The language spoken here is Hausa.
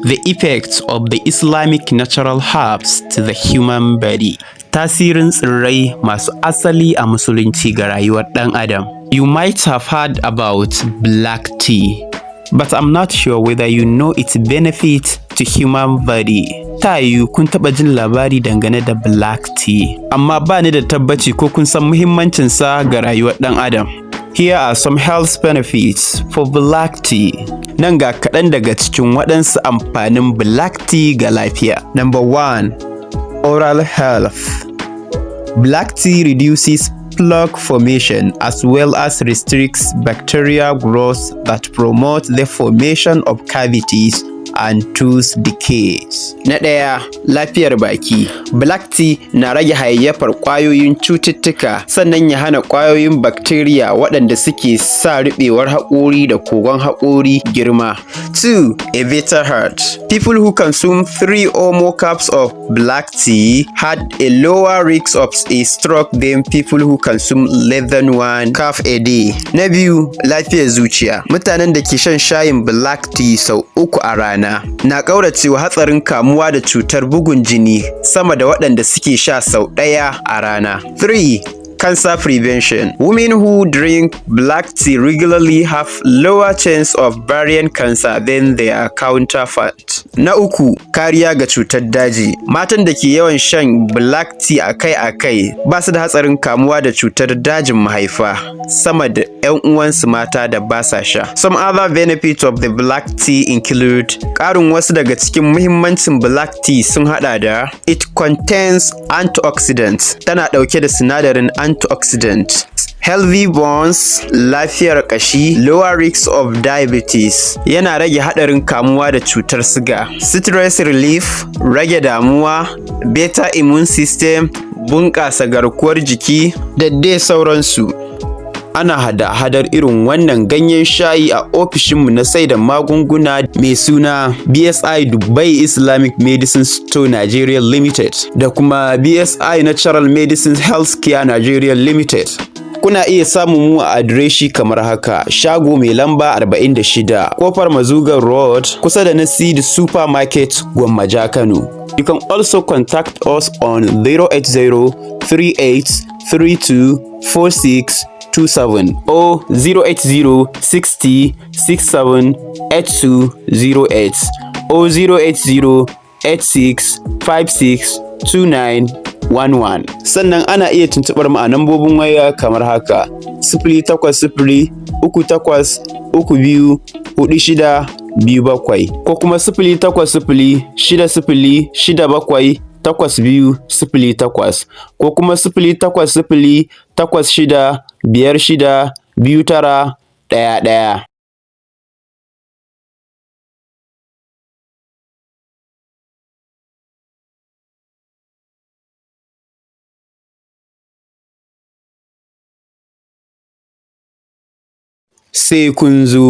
The effects of the Islamic natural herbs to the human body. Tasirin tsirrai masu asali a musulunci ga rayuwar ɗan adam. You might have heard about black tea, but I'm not sure whether you know its benefit to human body. Ta yiwu kun taɓa jin labari dangane da black tea, amma ba ni da tabbaci ko kun san muhimmancinsa ga rayuwar ɗan adam. Here are some health benefits for black tea. Nan ga kaɗan daga cikin waɗansu amfanin black tea ga lafiya. Number 1. Oral health. Black tea reduces plaque formation as well as restricts bacterial growth that promote the formation of cavities and tooth decays. Na ɗaya, lafiyar baki. Black tea na rage hayayyafar ƙwayoyin cututtuka sannan ya hana ƙwayoyin bacteria waɗanda suke sa ruɓewar haƙori da kogon haƙori girma. 2. A better heart. People who consume 3 or more cups of black tea had a lower risk of a stroke than people who consume less than 1 cup a day. Na biyu, lafiyar zuciya. Mutanen da ke shan shayin black tea sau 3 a rana na ƙauracewa hatsarin kamuwa da cutar bugun jini sama da waɗanda suke sha sau 1 a rana. 3. Cancer prevention. Women who drink black tea regularly have lower chance of ovarian cancer than their counterpart. Na 3. Kariya ga cutar daji. Matan da ke yawan shan black tea akai-akai ba su da hatsarin kamuwa da cutar dajin mahaifa sama da 'yan uwansu mata da ba sa sha. Some other benefits of the black tea include ƙarin wasu daga cikin muhimmancin black tea sun haɗa da it contains antioxidants. Tana ɗauke da sinadarin antioxidant. Healthy bones, lafiyar ƙashi, lower risk of diabetes. Yana rage haɗarin kamuwa da cutar siga. Stress relief, rage damuwa, better immune system, bunƙasa garkuwar jiki, da dai sauransu. Ana hada-hadar irin wannan ganyen shayi a ofishinmu na saida magunguna mai suna BSI Dubai Islamic Medicine Store Nigeria Limited da kuma BSI Natural Medicines Healthcare Nigeria Limited. Kuna iya samun mu a adireshi kamar haka: shago mai lamba 46, Kofar Mazugar Road, kusa da Nasidi Supermarket, Gwammaja, Kano. You can also contact us on 080 38 32 46 27 or 080 60 67 8208 or 080 86 56 2911. Sannan ana iya tuntuɓar mu a nambobin waya kamar haka: 080 38 32 46 27 ko kuma 080 60 67 8208 ko kuma 080 86 56 2911. Sai kun zo.